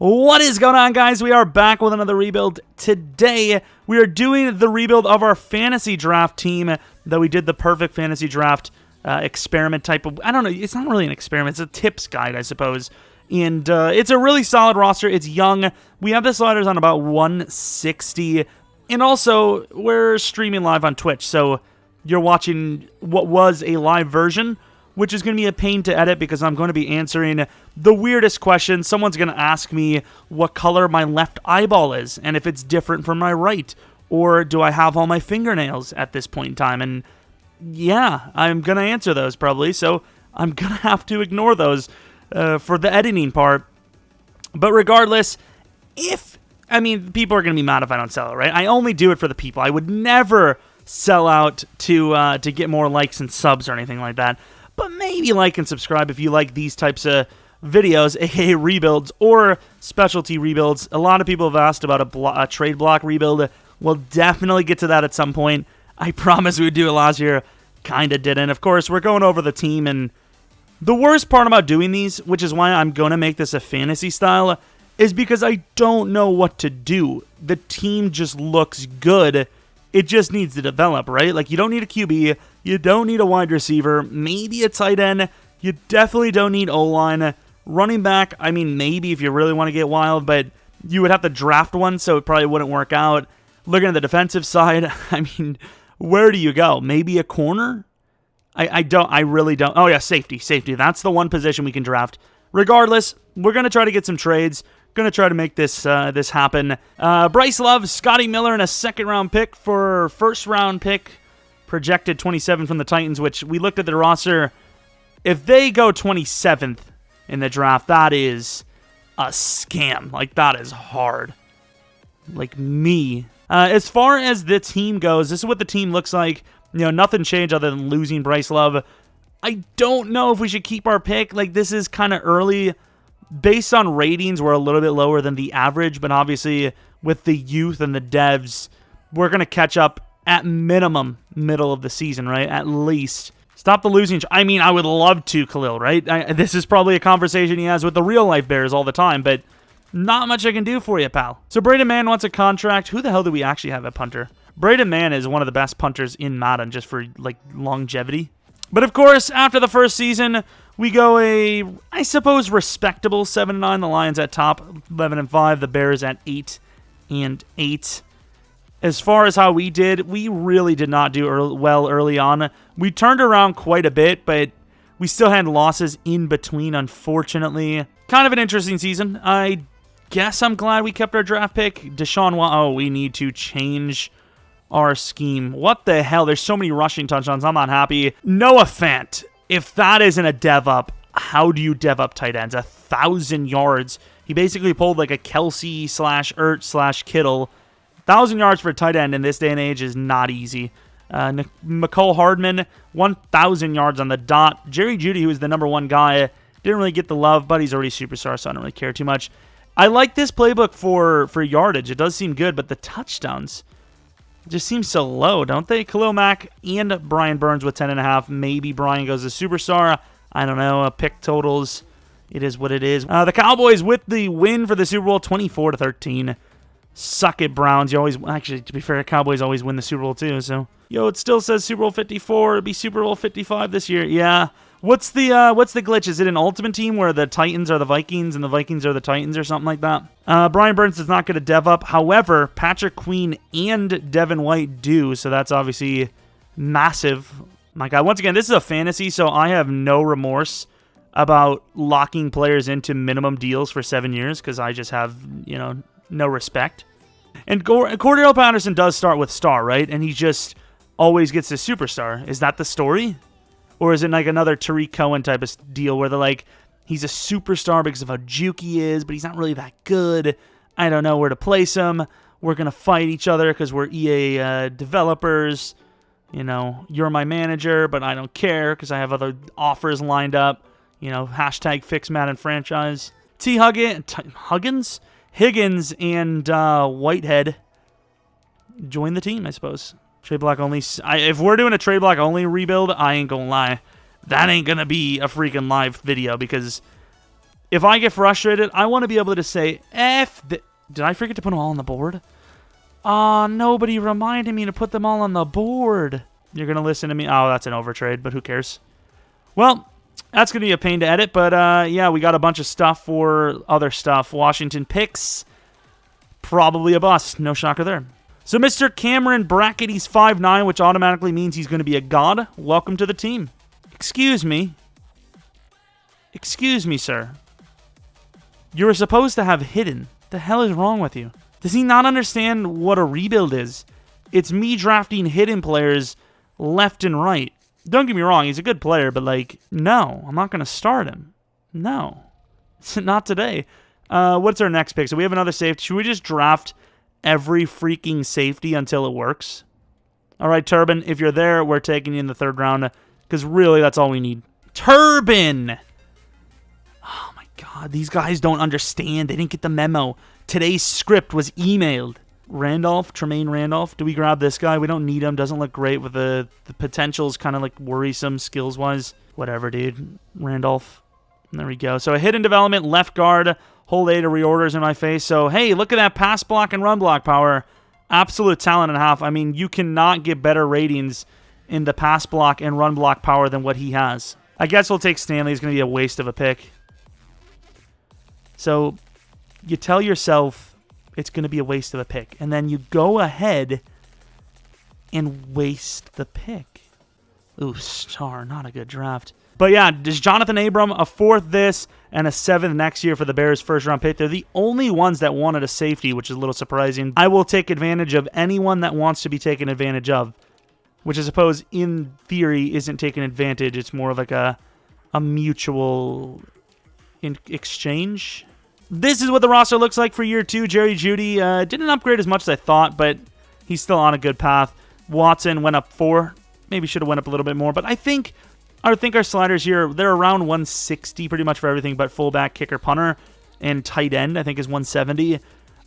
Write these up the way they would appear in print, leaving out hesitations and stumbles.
What is going on, guys? We are back with another rebuild. Today, we are doing the rebuild of our fantasy draft team that we did the perfect fantasy draft experiment type of... I don't know, it's not really an experiment, it's a tips guide, I suppose. And it's a really solid roster. It's young. We have the sliders on about 160. And also, we're streaming live on Twitch, so you're watching what was a live version, which is going to be a pain to edit because I'm going to be answering the weirdest questions. Someone's going to ask me what color my left eyeball is and if it's different from my right, or do I have all my fingernails at this point in time? And yeah, I'm going to answer those probably, so I'm going to have to ignore those for the editing part. But regardless, people are going to be mad if I don't sell it, right? I only do it for the people. I would never sell out to get more likes and subs or anything like that. But maybe like and subscribe if you like these types of videos, aka rebuilds or specialty rebuilds. A lot of people have asked about a trade block rebuild. We'll definitely get to that at some point. I promise we would do it last year. Kinda didn't. Of course, we're going over the team, and the worst part about doing these, which is why I'm going to make this a fantasy style, is because I don't know what to do. The team just looks good. It just needs to develop, right? Like, you don't need a QB. You don't need a wide receiver. Maybe a tight end. You definitely don't need O-line. Running back, maybe if you really want to get wild, but you would have to draft one, so it probably wouldn't work out. Looking at the defensive side, where do you go? Maybe a corner? I really don't. Oh, yeah, safety. That's the one position we can draft. Regardless, we're going to try to get some trades. Going to try to make this happen. Bryce Love, Scotty Miller, and a second-round pick for first-round pick. Projected 27 from the Titans, which we looked at the roster. If they go 27th in the draft, that is a scam. Like, that is hard. Like, me. As far as the team goes, this is what the team looks like. Nothing changed other than losing Bryce Love. I don't know if we should keep our pick. Like, this is kind of early. Based on ratings, we're a little bit lower than the average, but obviously with the youth and the devs, we're going to catch up at minimum middle of the season, right? At least. Stop the losing. I would love to, Khalil, right? This is probably a conversation he has with the real-life Bears all the time, but not much I can do for you, pal. So Braden Mann wants a contract. Who the hell do we actually have at punter? Braden Mann is one of the best punters in Madden just for, like, longevity. But, of course, after the first season, we go I suppose, respectable 7-9. The Lions at top, 11-5. The Bears at 8-8. As far as how we did, we really did not do well early on. We turned around quite a bit, but we still had losses in between, unfortunately. Kind of an interesting season. I guess I'm glad we kept our draft pick. We need to change our scheme. What the hell? There's so many rushing touchdowns. I'm not happy. Noah Fant. If that isn't a dev up, how do you dev up tight ends? 1,000 yards. He basically pulled like a Kelsey /Ertz/Kittle. 1,000 yards for a tight end in this day and age is not easy. McCole Hardman, 1,000 yards on the dot. Jerry Jeudy, who is the number one guy, didn't really get the love, but he's already superstar, so I don't really care too much. I like this playbook for yardage. It does seem good, but the touchdowns just seem so low, don't they? Khalil Mack and Brian Burns with 10.5. Maybe Brian goes as superstar. I don't know. Pick totals. It is what it is. The Cowboys with the win for the Super Bowl, 24-13. Suck it, Browns. Actually, to be fair, Cowboys always win the Super Bowl too. So, it still says Super Bowl 54. It'll be Super Bowl 55 this year. Yeah. What's the glitch? Is it an Ultimate Team where the Titans are the Vikings and the Vikings are the Titans or something like that? Brian Burns does not get a dev up. However, Patrick Queen and Devin White do, so that's obviously massive. My God, once again, this is a fantasy, so I have no remorse about locking players into minimum deals for 7 years because I just have, no respect. And Cordell Patterson does start with star, right? And he just always gets a superstar. Is that the story? Or is it like another Tariq Cohen type of deal where they're like, he's a superstar because of how juke he is, but he's not really that good. I don't know where to place him. We're going to fight each other because we're EA developers. You're my manager, but I don't care because I have other offers lined up. Hashtag fix Madden franchise. Higgins and Whitehead join the team, I suppose. Trade block only. If we're doing a trade block only rebuild, I ain't gonna lie. That ain't gonna be a freaking live video because If I get frustrated, I want to be able to say, Did I forget to put them all on the board? Aw, nobody reminded me to put them all on the board. You're going to listen to me? Oh, that's an overtrade, but who cares? Well, that's going to be a pain to edit, but yeah, we got a bunch of stuff for other stuff. Washington picks, probably a bust. No shocker there. So Mr. Cameron Brackett, he's 5'9", which automatically means he's going to be a god. Welcome to the team. Excuse me. Excuse me, sir. You were supposed to have hidden. The hell is wrong with you? Does he not understand what a rebuild is? It's me drafting hidden players left and right. Don't get me wrong, he's a good player, but like, no, I'm not going to start him. No. Not today. What's our next pick? So we have another safety. Should we just draft every freaking safety until it works? All right, Turbin, if you're there, we're taking you in the 3rd round, because really, that's all we need. Turbin! Oh my god, these guys don't understand. They didn't get the memo. Today's script was emailed. Tremaine Randolph. Do we grab this guy? We don't need him. Doesn't look great with the potential's kind of like worrisome skills-wise. Whatever, dude. Randolph. There we go. So a hidden development, left guard, hold A to reorders in my face. So, hey, look at that pass block and run block power. Absolute talent and a half. I mean, you cannot get better ratings in the pass block and run block power than what he has. I guess we'll take Stanley. It's going to be a waste of a pick. So you tell yourself it's going to be a waste of a pick, and then you go ahead and waste the pick. Ooh, star, not a good draft. But yeah, does Jonathan Abram, a 4th this and a 7th next year for the Bears' 1st-round pick. They're the only ones that wanted a safety, which is a little surprising. I will take advantage of anyone that wants to be taken advantage of, which I suppose in theory isn't taking advantage. It's more of like a mutual exchange. This is what the roster looks like for year 2. Jerry Jeudy didn't upgrade as much as I thought, but he's still on a good path. Watson went up 4. Maybe should have went up a little bit more, but I think our sliders here, they're around 160 pretty much for everything but fullback, kicker, punter, and tight end, I think is 170.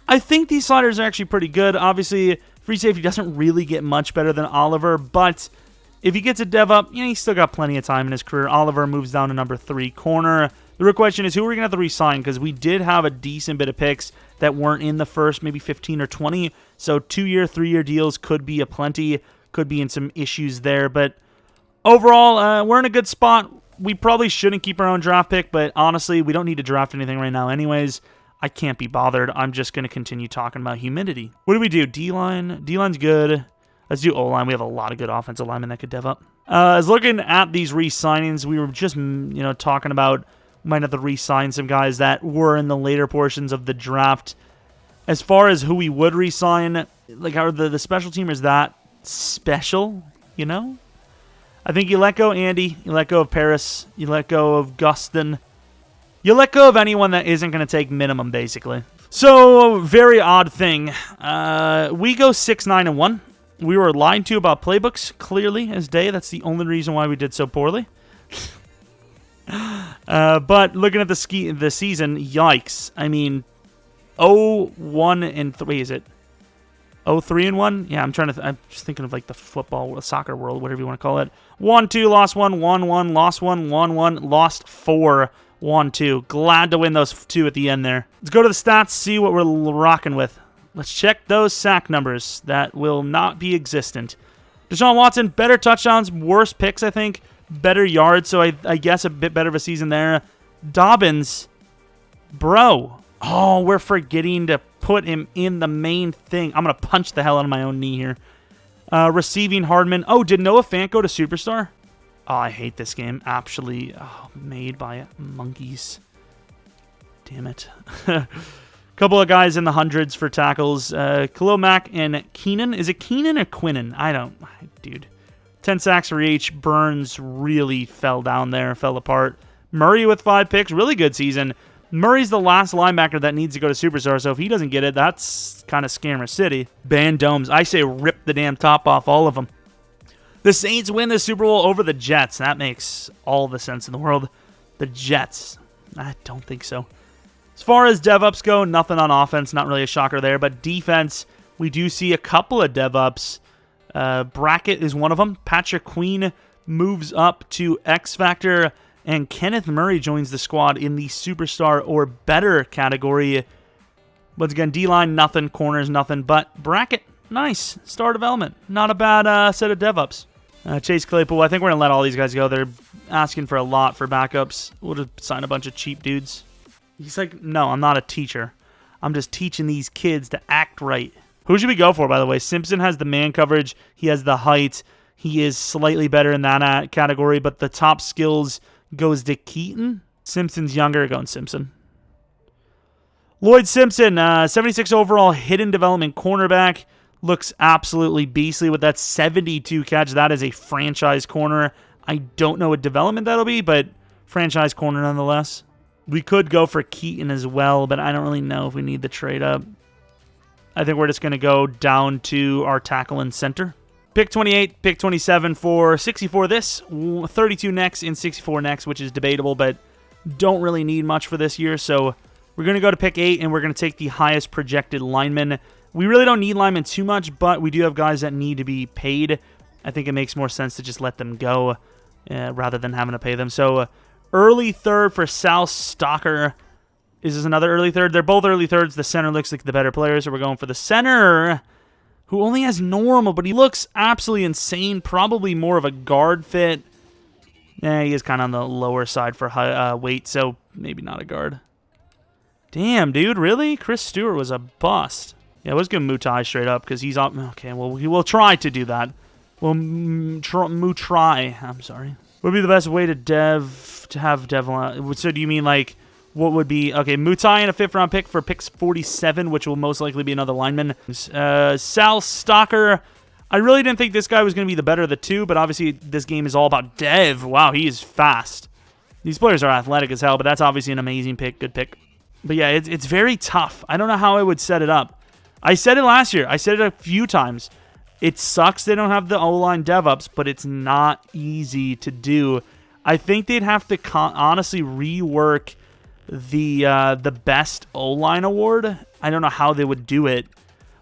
I think these sliders are actually pretty good. Obviously, free safety doesn't really get much better than Oliver, but if he gets a dev up, he's still got plenty of time in his career. Oliver moves down to number 3 corner. The real question is who are we going to have to re-sign, because we did have a decent bit of picks that weren't in the first, maybe 15 or 20. So 2-year, 3-year deals could be aplenty, could be in some issues there. But overall, we're in a good spot. We probably shouldn't keep our own draft pick, but honestly, we don't need to draft anything right now anyways. I can't be bothered. I'm just going to continue talking about humidity. What do we do? D-line? D-line's good. Let's do O-line. We have a lot of good offensive linemen that could dev up. I was looking at these re-signings. We were just, talking about might have to re-sign some guys that were in the later portions of the draft. As far as who we would re-sign, like how the special team is that special, I think you let go Andy, you let go of Paris, you let go of Gustin, you let go of anyone that isn't going to take minimum, basically. So, very odd thing. We go 6-9-1. We were lied to about playbooks, clearly, as day. That's the only reason why we did so poorly. But looking at the season, yikes. I mean, 0-1-3, is it? 0-3-1? Yeah, I'm just thinking of like the soccer world, whatever you want to call it. 1-2, lost 1, 1-1, lost 1, 1-1, lost 4, 1-2. Glad to win those 2 at the end there. Let's go to the stats, see what we're rocking with. Let's check those sack numbers. That will not be existent. Deshaun Watson, better touchdowns, worse picks, I think. Better yards, so I guess a bit better of a season there. Dobbins, bro. Oh, we're forgetting to put him in the main thing. I'm going to punch the hell out of my own knee here. Receiving Hardman. Oh, did Noah Fant go to Superstar? Oh, I hate this game. Actually, made by monkeys. Damn it. Couple of guys in the hundreds for tackles. Khalil Mack and Keenan. Is it Keenan or Quinnen? Dude. 10 sacks for each. Burns really fell down there, fell apart. Murray with 5 picks. Really good season. Murray's the last linebacker that needs to go to Superstar, so if he doesn't get it, that's kind of Scammer City. Band domes. I say rip the damn top off all of them. The Saints win the Super Bowl over the Jets. That makes all the sense in the world. The Jets. I don't think so. As far as dev-ups go, nothing on offense. Not really a shocker there. But defense, we do see a couple of dev-ups. Brackett is one of them. Patrick Queen moves up to X Factor. And Kenneth Murray joins the squad in the superstar or better category. Once again, D-line, nothing. Corners, nothing. But bracket, nice. Star development. Not a bad set of dev-ups. Chase Claypool, I think we're going to let all these guys go. They're asking for a lot for backups. We'll just sign a bunch of cheap dudes. He's like, no, I'm not a teacher. I'm just teaching these kids to act right. Who should we go for, by the way? Simpson has the man coverage. He has the height. He is slightly better in that category, but the top skills goes to Keaton. Simpson's younger, going Simpson. Lloyd Simpson, 76 overall hidden development cornerback. Looks absolutely beastly with that 72 catch. That is a franchise corner. I don't know what development that'll be, but franchise corner nonetheless. We could go for Keaton as well, but I don't really know if we need the trade up. I think we're just going to go down to our tackle and center. Pick 28, pick 27 for 64 this, 32 next, and 64 next, which is debatable, but don't really need much for this year. So we're going to go to pick 8, and we're going to take the highest projected lineman. We really don't need linemen too much, but we do have guys that need to be paid. I think it makes more sense to just let them go rather than having to pay them. So early third for Sal Stalker. Is this another early third? They're both early thirds. The center looks like the better player, so we're going for the center, who only has normal, but he looks absolutely insane. Probably more of a guard fit. He is kind of on the lower side for high, weight, so maybe not a guard. Damn, dude, really? Chris Stewart was a bust. Yeah, let's give Mutai straight up because he's up. Okay, well, we'll try to do that. We'll try. I'm sorry. What would be the best way to have Devlin? So do you mean like what would be okay? Mutai and a 5th round pick for picks 47, which will most likely be another lineman. Sal Stalker. I really didn't think this guy was going to be the better of the two, but obviously this game is all about Dev. Wow, he is fast. These players are athletic as hell, but that's obviously an amazing pick. Good pick. But yeah, it's very tough. I don't know how I would set it up. I said it last year. I said it a few times. It sucks they don't have the O-line dev-ups, but it's not easy to do. I think they'd have to honestly rework the best O-line award. I don't know how they would do it,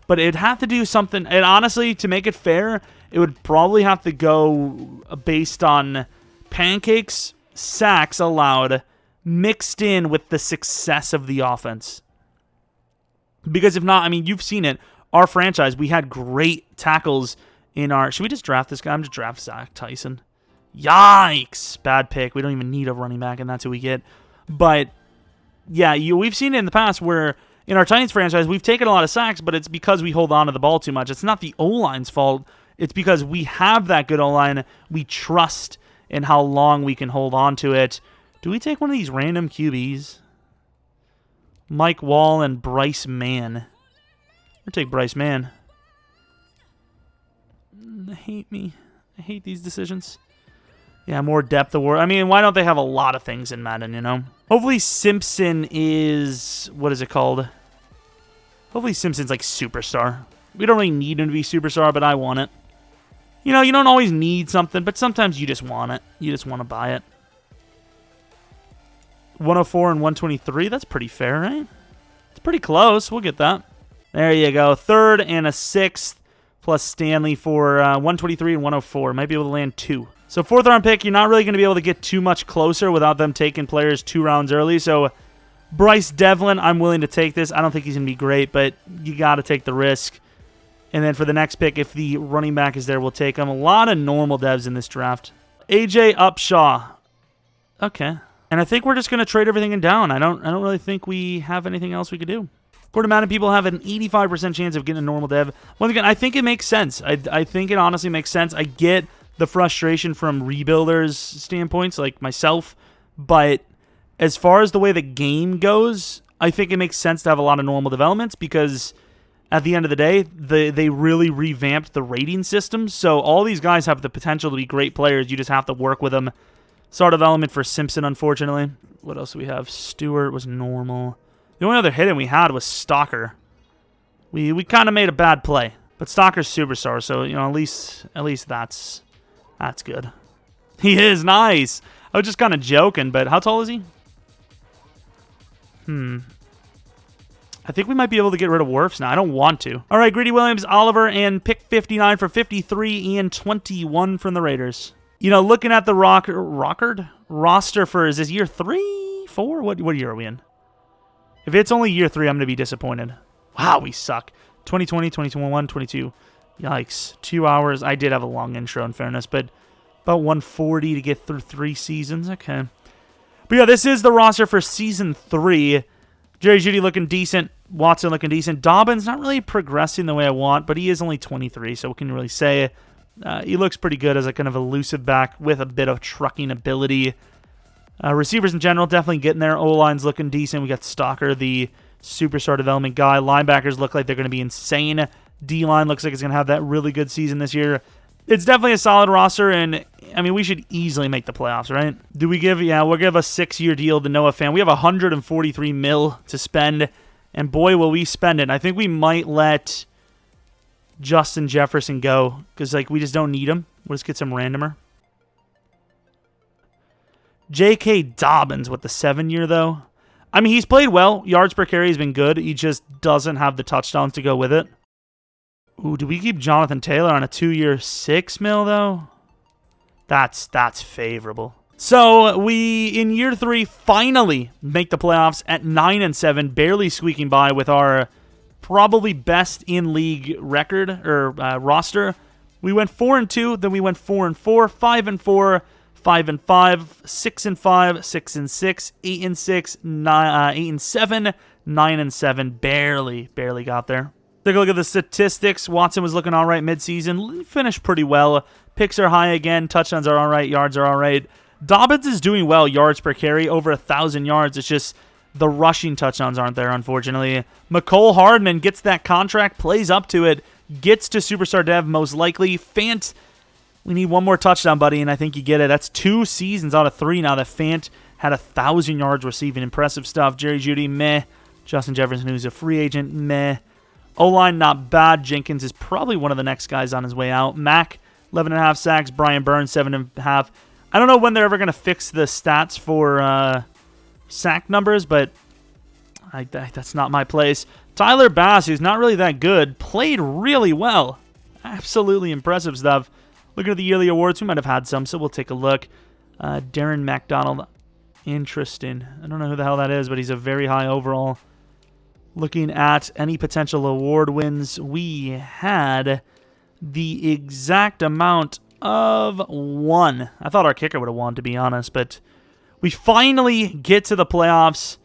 but it'd have to do something. And honestly, to make it fair, it would probably have to go based on pancakes, sacks allowed, mixed in with the success of the offense. Because if not, I mean, you've seen it. Our franchise, we had great tackles in our... Should we just draft this guy? I'm just draft Zach Tyson. Yikes! Bad pick. We don't even need a running back, and that's who we get. But, yeah, we've seen it in the past where in our Titans franchise, we've taken a lot of sacks, but it's because we hold on to the ball too much. It's not the O-line's fault. It's because we have that good O-line. We trust in how long we can hold on to it. Do we take one of these random QBs? Mike Wall and Bryce Mann. We'll take Bryce Mann. I hate me. I hate these decisions. Yeah, more depth award. I mean, why don't they have a lot of things in Madden, you know? Hopefully Simpson is... What is it called? Hopefully Simpson's like superstar. We don't really need him to be superstar, but I want it. You know, you don't always need something, but sometimes you just want it. You just want to buy it. 104 and 123. That's pretty fair, right? It's pretty close. We'll get that. There you go. 3rd and a 6th plus Stanley for 123 and 104. Might be able to land 2. So 4th round pick, you're not really going to be able to get too much closer without them taking players 2 rounds early. So Bryce Devlin, I'm willing to take this. I don't think he's going to be great, but you got to take the risk. And then for the next pick, if the running back is there, we'll take him. A lot of normal devs in this draft. AJ Upshaw. Okay. And I think we're just going to trade everything down. I don't really think we have anything else we could do. According to Madden, people have an 85% chance of getting a normal dev. Once again, I think it makes sense. I think it honestly makes sense. I get the frustration from rebuilders' standpoints, like myself. But as far as the way the game goes, I think it makes sense to have a lot of normal developments because at the end of the day, they really revamped the rating system. So all these guys have the potential to be great players. You just have to work with them. Start development for Simpson, unfortunately. What else do we have? Stewart was normal. The only other hidden we had was Stalker. We kind of made a bad play, but Stalker's superstar, so you know at least that's good. He is nice. I was just kind of joking, but how tall is he? I think we might be able to get rid of Wirfs now. I don't want to. All right, Greedy Williams, Oliver, and pick 59 for 53 and 21 from the Raiders. You know, looking at the Rockard roster for, is this year 3, 4? What year are we in? If it's only year 3, I'm going to be disappointed. Wow, we suck. 2020, 2021, 22. Yikes. 2 hours. I did have a long intro, in fairness, but about 140 to get through 3 seasons. Okay. But yeah, this is the roster for Season 3. Jerry Jeudy looking decent. Watson looking decent. Dobbins not really progressing the way I want, but he is only 23, so what can you really say? He looks pretty good as a kind of elusive back with a bit of trucking ability. Receivers in general definitely getting there. O-line's looking decent. We got Stalker, the superstar development guy. Linebackers look like they're going to be insane. D-line looks like it's going to have that really good season this year. It's definitely a solid roster, and I mean, we should easily make the playoffs, right? Do we give, yeah, we'll give a 6-year deal to Noah Fant. We have $143 million to spend, and boy, will we spend it. I think we might let Justin Jefferson go, because like we just don't need him. We'll just get some randomer. J.K. Dobbins with the 7-year, though. I mean, he's played well. Yards per carry has been good. He just doesn't have the touchdowns to go with it. Ooh, do we keep Jonathan Taylor on a 2-year $6 million, though? That's favorable. So we, in year 3, finally make the playoffs at 9-7, barely squeaking by with our probably best in league record or roster. We went 4-2, then we went 4-4, 5-4, 5-5, 6-5, 6-6, 8-6, 8-7, 9-7. Barely got there. Take a look at the statistics. Watson was looking all right midseason. Finished pretty well. Picks are high again. Touchdowns are all right. Yards are all right. Dobbins is doing well. Yards per carry, over 1,000 yards. It's just the rushing touchdowns aren't there, unfortunately. McCole Hardman gets that contract, plays up to it, gets to superstar dev most likely. Fant, we need one more touchdown, buddy, and I think you get it. That's 2 seasons out of 3 now that Fant had 1,000 yards receiving. Impressive stuff. Jerry Jeudy, meh. Justin Jefferson, who's a free agent, meh. O-line, not bad. Jenkins is probably one of the next guys on his way out. Mack, 11.5 sacks. Brian Burns, 7.5. I don't know when they're ever going to fix the stats for sack numbers, but that's not my place. Tyler Bass, who's not really that good, played really well. Absolutely impressive stuff. Looking at the yearly awards, we might have had some, so we'll take a look. Darren McDonald, interesting. I don't know who the hell that is, but he's a very high overall. Looking at any potential award wins, we had the exact amount of 1. I thought our kicker would have won, to be honest, but we finally get to the playoffs.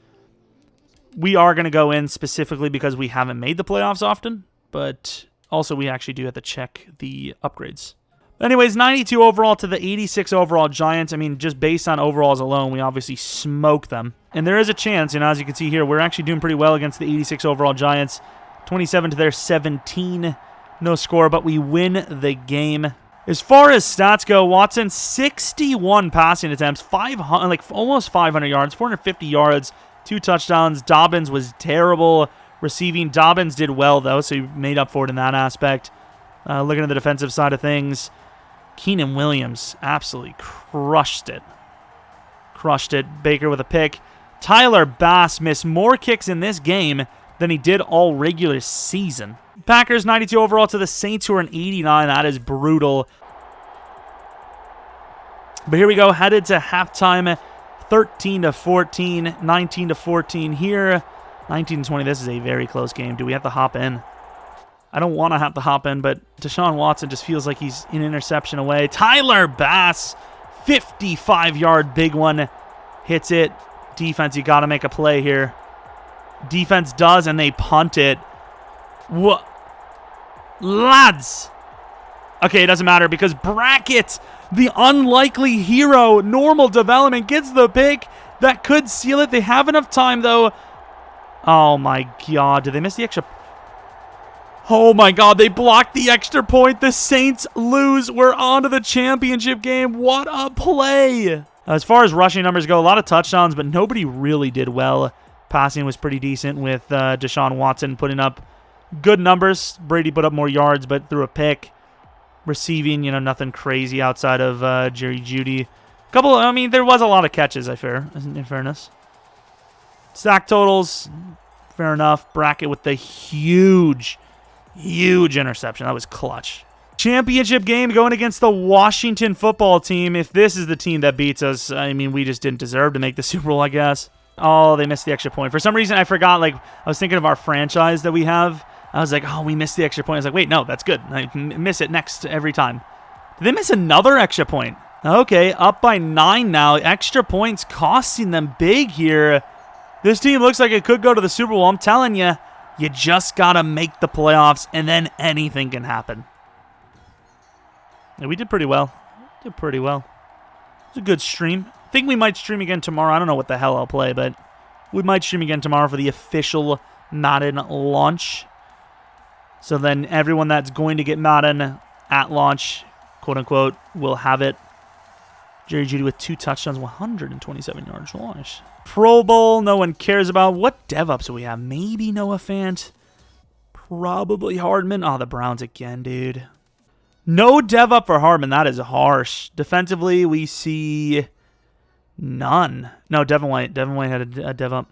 We are going to go in specifically because we haven't made the playoffs often, but also we actually do have to check the upgrades. Anyways, 92 overall to the 86 overall Giants. I mean, just based on overalls alone, we obviously smoke them. And there is a chance, as you can see here, we're actually doing pretty well against the 86 overall Giants. 27 to their 17. No score, but we win the game. As far as stats go, Watson, 61 passing attempts, 500, like almost 500 yards, 450 yards, 2 touchdowns. Dobbins was terrible receiving. Dobbins did well, though, so he made up for it in that aspect. Looking at the defensive side of things, Keenan Williams absolutely crushed it. Baker with a pick. Tyler Bass missed more kicks in this game than he did all regular season. Packers 92 overall to the Saints, who are an 89. That is brutal. But here we go, headed to halftime. 13-14, 19-14 here. 19-20, this is a very close game. Do we have to hop in? I don't want to have to hop in, but Deshaun Watson just feels like he's an interception away. Tyler Bass, 55-yard big one. Hits it. Defense, you got to make a play here. Defense does, and they punt it. What? Lads! Okay, it doesn't matter because Brackett, the unlikely hero, normal development, gets the pick. That could seal it. They have enough time, though. Oh, my God. Did they miss the extra? Oh, my God. They blocked the extra point. The Saints lose. We're on to the championship game. What a play. As far as rushing numbers go, a lot of touchdowns, but nobody really did well. Passing was pretty decent with Deshaun Watson putting up good numbers. Brady put up more yards, but threw a pick. Receiving, nothing crazy outside of Jerry Jeudy. There was a lot of catches, in fairness. Sack totals, fair enough. Brackett with the huge interception. That was clutch. Championship game going against the Washington football team. If this is the team that beats us, I mean, we just didn't deserve to make the Super Bowl, I guess. Oh, they missed the extra point. For some reason, I forgot, like, I was thinking of our franchise that we have. I was like, oh, we missed the extra point. I was like, wait, no, that's good. I miss it next every time. Did they miss another extra point? Okay, up by 9 now. Extra points costing them big here. This team looks like it could go to the Super Bowl. I'm telling you, you just got to make the playoffs, and then anything can happen. Yeah, we did pretty well. Did pretty well. It's a good stream. I think we might stream again tomorrow. I don't know what the hell I'll play, but we might stream again tomorrow for the official Madden launch. So then everyone that's going to get Madden at launch, quote-unquote, will have it. Jerry Jeudy with 2 touchdowns, 127 yards. Launch. Pro Bowl, no one cares about. What dev-ups do we have? Maybe Noah Fant. Probably Hardman. Oh, the Browns again, dude. No dev up for Hardman. That is harsh. Defensively, we see none. No, Devin White. Devin White had a dev up.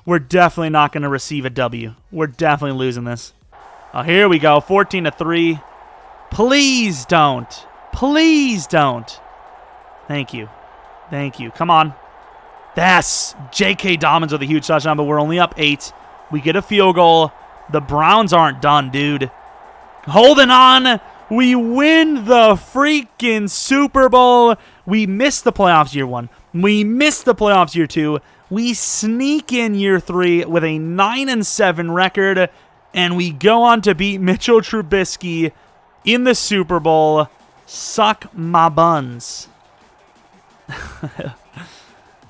We're definitely not going to receive a W. We're definitely losing this. Oh, here we go. 14-3. Please don't. Please don't. Thank you. Thank you. Come on. Yes. J.K. Dobbins with a huge touchdown, but we're only up 8. We get a field goal. The Browns aren't done, dude. Holding on. We win the freaking Super Bowl. We missed the playoffs year 1. We missed the playoffs year 2. We sneak in year 3 with a 9-7 record, and we go on to beat Mitchell Trubisky in the Super Bowl. Suck my buns.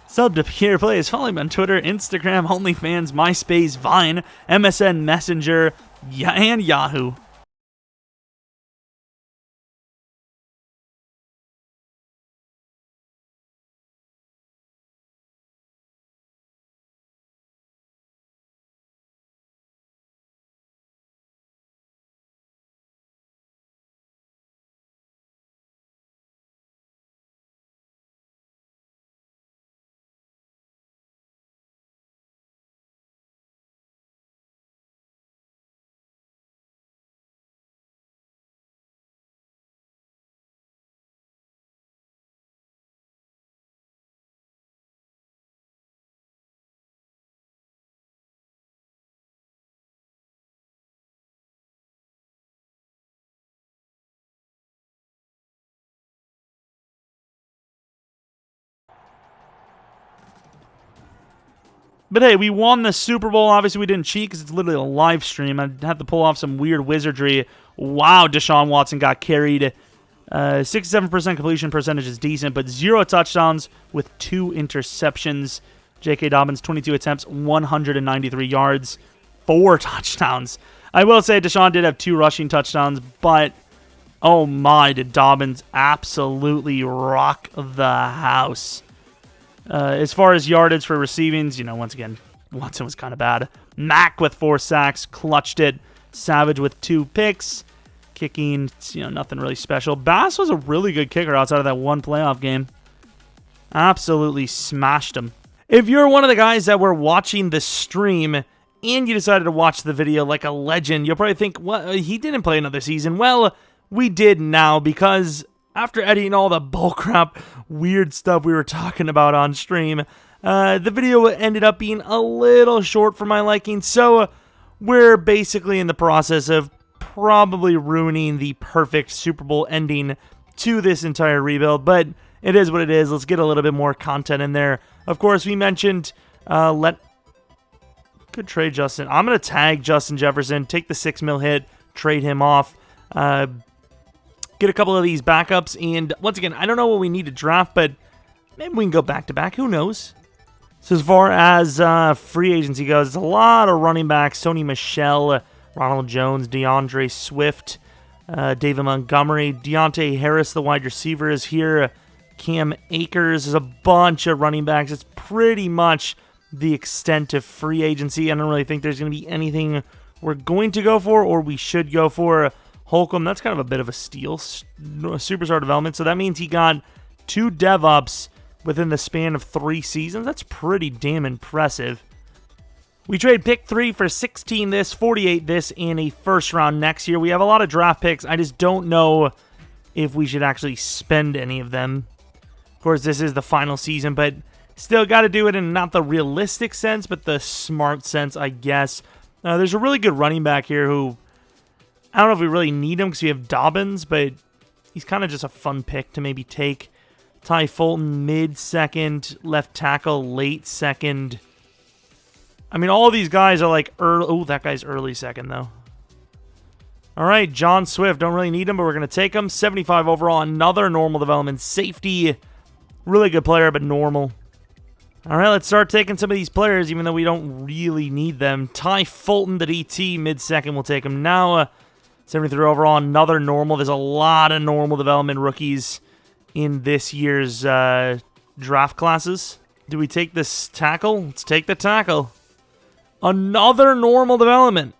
Sub to Pure Plays. Follow me on Twitter, Instagram, OnlyFans, MySpace, Vine, MSN Messenger, and Yahoo. But hey, we won the Super Bowl. Obviously, we didn't cheat because it's literally a live stream. I had to pull off some weird wizardry. Wow, Deshaun Watson got carried. 67% completion percentage is decent, but 0 touchdowns with 2 interceptions. J.K. Dobbins, 22 attempts, 193 yards, 4 touchdowns. I will say Deshaun did have 2 rushing touchdowns, but oh my, did Dobbins absolutely rock the house. As far as yardage for receivings, you know, once again, Watson was kind of bad. Mack with 4 sacks, clutched it. Savage with 2 picks. Kicking, you know, nothing really special. Bass was a really good kicker outside of that one playoff game. Absolutely smashed him. If you're one of the guys that were watching the stream and you decided to watch the video like a legend, you'll probably think, well, he didn't play another season. Well, we did now, because after editing all the bullcrap weird stuff we were talking about on stream, the video ended up being a little short for my liking, so we're basically in the process of probably ruining the perfect Super Bowl ending to this entire rebuild, but it is what it is. Let's get a little bit more content in there. Of course, we mentioned could trade Justin. I'm going to tag Justin Jefferson, take the $6 million hit, trade him off, get a couple of these backups, and once again, I don't know what we need to draft, but maybe we can go back-to-back. Who knows? So as far as free agency goes, it's a lot of running backs. Sony Michel, Ronald Jones, DeAndre Swift, David Montgomery, Deontay Harris, the wide receiver, is here. Cam Akers. There's a bunch of running backs. It's pretty much the extent of free agency. I don't really think there's going to be anything we're going to go for or we should go for. Holcomb, that's kind of a bit of a steal. Superstar development. So that means he got 2 dev ups within the span of 3 seasons. That's pretty damn impressive. We trade pick 3 for 16 this, 48 this, and a first round next year. We have a lot of draft picks. I just don't know if we should actually spend any of them. Of course, this is the final season, but still got to do it in not the realistic sense, but the smart sense, I guess. There's a really good running back here who, I don't know if we really need him because we have Dobbins, but he's kind of just a fun pick to maybe take. Ty Fulton, mid-second, left tackle, late second. I mean, all of these guys are like early. Oh, that guy's early second, though. All right, John Swift. Don't really need him, but we're going to take him. 75 overall, another normal development safety. Really good player, but normal. All right, let's start taking some of these players, even though we don't really need them. Ty Fulton, the DT, mid-second. We'll take him now. 73 overall, another normal. There's a lot of normal development rookies in this year's draft classes. Do we take this tackle? Let's take the tackle. Another normal development.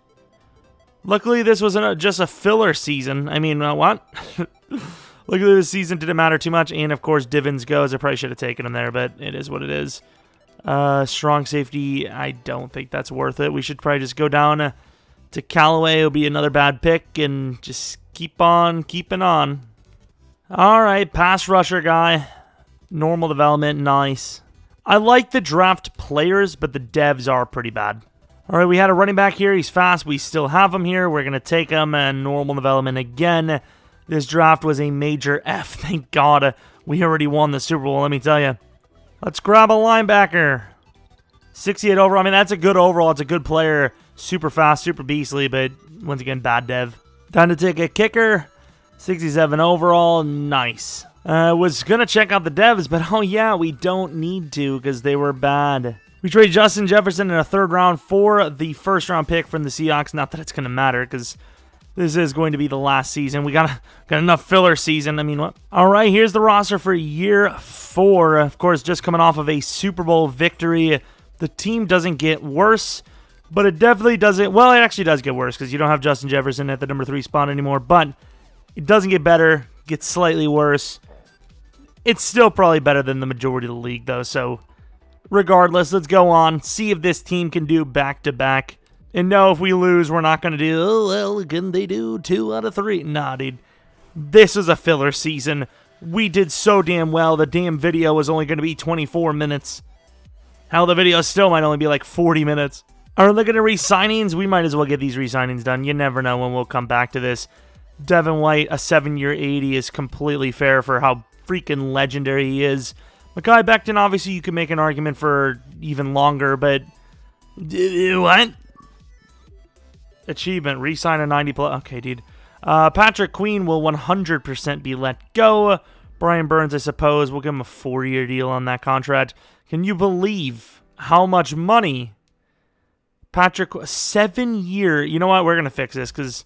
Luckily, this was just a filler season. I mean, what? Luckily, this season didn't matter too much. And, of course, Divins goes. I probably should have taken him there, but it is what it is. Strong safety, I don't think that's worth it. We should probably just go down to Callaway. It'll be another bad pick and just keep on keeping on. All right, pass rusher guy. Normal development, nice. I like the draft players, but the devs are pretty bad. All right, we had a running back here. He's fast. We still have him here. We're going to take him and normal development again. This draft was a major F. Thank God we already won the Super Bowl, let me tell you. Let's grab a linebacker. 68 overall. I mean, that's a good overall. It's a good player. Super fast, super beastly, but once again, bad dev. Time to take a kicker. 67 overall. Nice. Was going to check out the devs, but oh yeah, we don't need to because they were bad. We trade Justin Jefferson in a third round for the first round pick from the Seahawks. Not that it's going to matter because this is going to be the last season. We got enough filler season. I mean, what? All right, here's the roster for year 4. Of course, just coming off of a Super Bowl victory. The team doesn't get worse, but it definitely doesn't. Well, it actually does get worse because you don't have Justin Jefferson at the number 3 spot anymore, but it doesn't get better. It gets slightly worse. It's still probably better than the majority of the league, though, so regardless, let's go on, see if this team can do back-to-back. And no, if we lose, we're not going to do, oh, well, can they do 2 out of 3? Nah, dude. This is a filler season. We did so damn well. The damn video was only going to be 24 minutes. Hell, the video still might only be like 40 minutes. Are we looking at re-signings? We might as well get these re-signings done. You never know when we'll come back to this. Devin White, a 7-year 80 is completely fair for how freaking legendary he is. Mekhi Becton, obviously, you could make an argument for even longer, but what? Achievement, re-sign a 90 plus. Okay, dude. Patrick Queen will 100% be let go. Brian Burns, I suppose, we'll give him a 4-year deal on that contract. Can you believe how much money Patrick, 7-year? You know what? We're going to fix this because,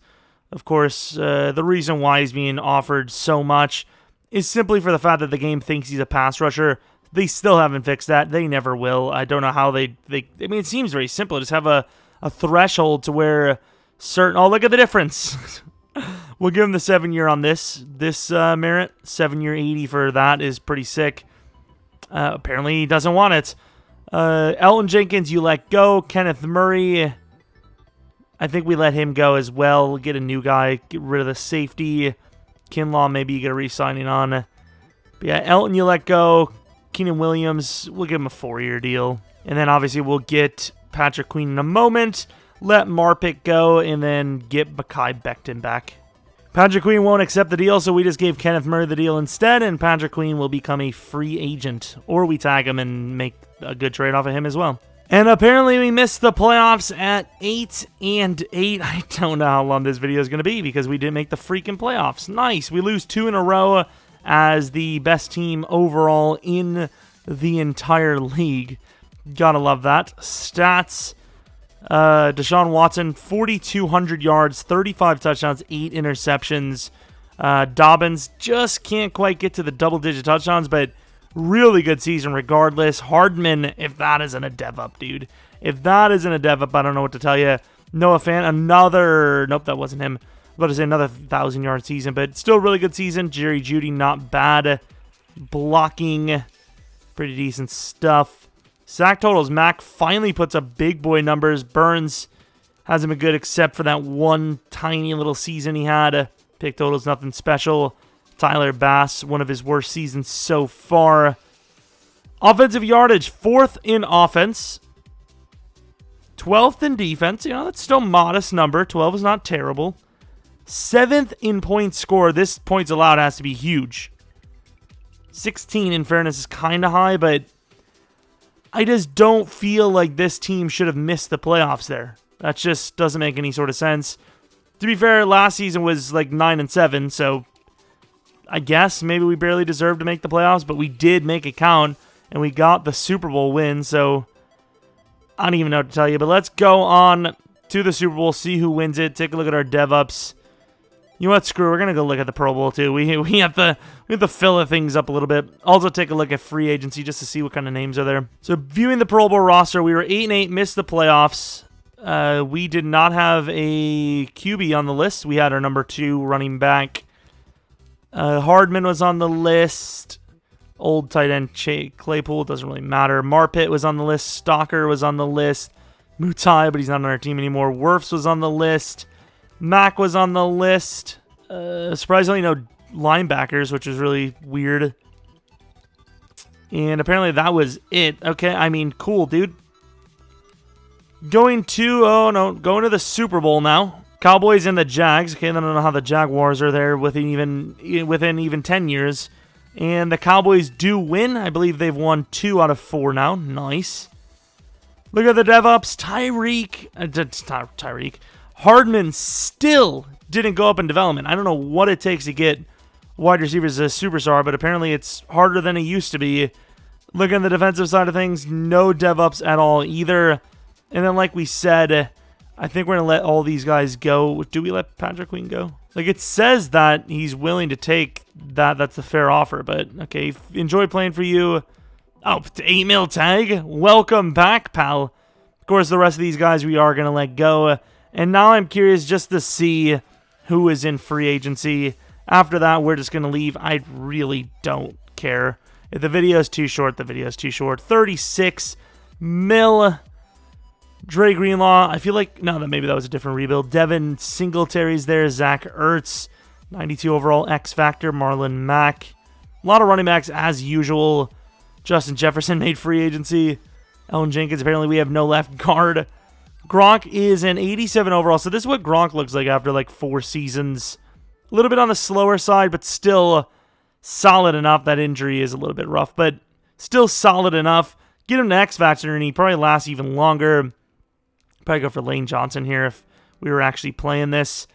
of course, the reason why he's being offered so much is simply for the fact that the game thinks he's a pass rusher. They still haven't fixed that. They never will. I don't know how they I mean, it seems very simple. Just have a threshold to where certain... Oh, look at the difference. We'll give him the 7-year on this merit. 7-year 80 for that is pretty sick. Apparently he doesn't want it. Elton Jenkins, you let go. Kenneth Murray, I think we let him go as well. We'll get a new guy. Get rid of the safety. Kinlaw, maybe you get a re-signing on. But yeah, Elton, you let go. Keenan Williams, we'll give him a 4-year deal. And then obviously we'll get Patrick Queen in a moment. Let Marpick go, and then get Mekhi Becton back. Patrick Queen won't accept the deal, so we just gave Kenneth Murray the deal instead, and Patrick Queen will become a free agent. Or we tag him and make a good trade off of him as well. And apparently we missed the playoffs at 8-8. I don't know how long this video is going to be because we didn't make the freaking playoffs. Nice. We lose 2 in a row as the best team overall in the entire league. Gotta love that. Stats. Deshaun Watson, 4,200 yards, 35 touchdowns, 8 interceptions. Dobbins just can't quite get to the double-digit touchdowns, but really good season regardless. Hardman, if that isn't a dev up, dude. If that isn't a dev up, I don't know what to tell you. Noah Fant, another... Nope, that wasn't him. I was about to say another 1,000-yard season, but still really good season. Jerry Jeudy, not bad. Blocking, pretty decent stuff. Sack totals. Mac finally puts up big boy numbers. Burns hasn't been good except for that one tiny little season he had. Pick totals, nothing special. Tyler Bass, one of his worst seasons so far. Offensive yardage, 4th in offense. 12th in defense. You know, that's still a modest number. 12 is not terrible. 7th in points scored. This points allowed has to be huge. 16, in fairness, is kind of high, but I just don't feel like this team should have missed the playoffs there. That just doesn't make any sort of sense. To be fair, last season was like 9-7, so I guess maybe we barely deserved to make the playoffs, but we did make it count, and we got the Super Bowl win, so I don't even know what to tell you. But let's go on to the Super Bowl, see who wins it, take a look at our dev-ups. You know what? Screw it. We're going to go look at the Pro Bowl, too. We have to fill things up a little bit. Also take a look at free agency just to see what kind of names are there. So viewing the Pro Bowl roster, we were 8-8, missed the playoffs. We did not have a QB on the list. We had our number 2 running back. Hardman was on the list. Old tight end Claypool, doesn't really matter. Marpet was on the list. Stalker was on the list. Mutai, but he's not on our team anymore. Wirfs was on the list. Mac was on the list. Surprisingly, no linebackers, which was really weird. And apparently that was it. Okay, I mean, cool, dude. Going to the Super Bowl now. Cowboys and the Jags. Okay, I don't know how the Jaguars are there within even 10 years. And the Cowboys do win. I believe they've won 2 out of 4 now. Nice. Look at the DevOps. Tyreek. Hardman still didn't go up in development. I don't know what it takes to get wide receivers as a superstar, but apparently it's harder than it used to be. Look at the defensive side of things. No DevOps at all either. And then like we said, I think we're going to let all these guys go. Do we let Patrick Queen go? Like, it says that he's willing to take that. That's a fair offer, but okay. Enjoy playing for you. Oh, 8 mil tag. Welcome back, pal. Of course, the rest of these guys we are going to let go. And now I'm curious just to see who is in free agency. After that, we're just going to leave. I really don't care. If the video is too short, the video is too short. 36 mil. Dre Greenlaw, I feel like, no, maybe that was a different rebuild. Devin Singletary's there. Zach Ertz, 92 overall X Factor. Marlon Mack. A lot of running backs as usual. Justin Jefferson made free agency. Ellen Jenkins, apparently we have no left guard. Gronk is an 87 overall. So this is what Gronk looks like after like 4 seasons. A little bit on the slower side, but still solid enough. That injury is a little bit rough, but still solid enough. Get him to X Factor and he probably lasts even longer. Probably go for Lane Johnson here if we were actually playing this.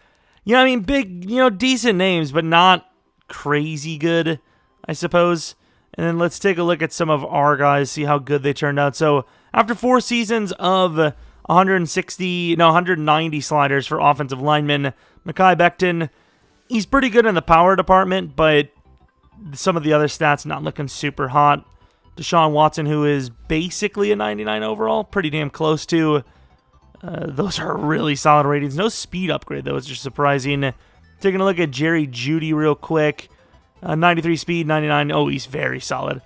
Yeah, I mean, big, decent names, but not crazy good, I suppose. And then let's take a look at some of our guys, see how good they turned out. So after 4 seasons of 190 sliders for offensive linemen, Mekhi Becton, he's pretty good in the power department, but some of the other stats not looking super hot. Deshaun Watson, who is basically a 99 overall, pretty damn close to. Those are really solid ratings. No speed upgrade, though, which is surprising. Taking a look at Jerry Jeudy real quick. 93 speed, 99. Oh, he's very solid.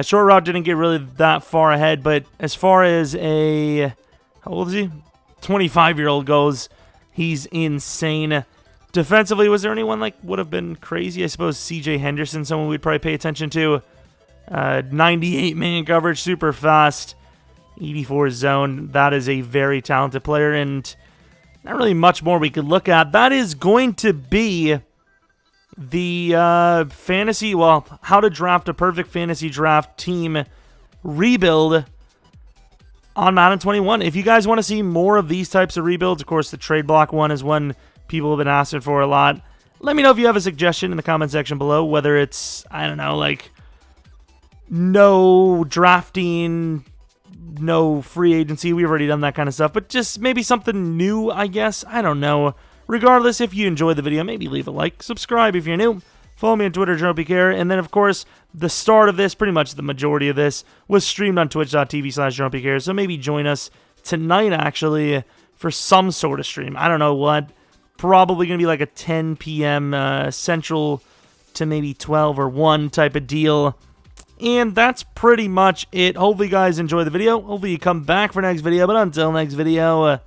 Short route didn't get really that far ahead, but as far as how old is he? 25-year-old goes, he's insane. Defensively, was there anyone would have been crazy? I suppose C.J. Henderson, someone we'd probably pay attention to. 98 man coverage, super fast. 84 zone. That is a very talented player, and not really much more we could look at. That is going to be the fantasy, how to draft a perfect fantasy draft team rebuild on Madden 21. If you guys want to see more of these types of rebuilds, of course, the trade block one is one people have been asking for a lot. Let me know if you have a suggestion in the comment section below, whether it's, I don't know, no drafting, no free agency. We've already done that kind of stuff, but just maybe something new, I guess. I don't know. Regardless, if you enjoyed the video, maybe leave a like, subscribe if you're new, follow me on Twitter, Jeromepkr, and then, of course, the start of this, pretty much the majority of this, was streamed on twitch.tv/Jeromepkr, so maybe join us tonight, actually, for some sort of stream. I don't know what. Probably going to be like a 10 p.m. Central to maybe 12 or 1 type of deal. And that's pretty much it. Hopefully you guys enjoy the video. Hopefully you come back for next video. But until next video,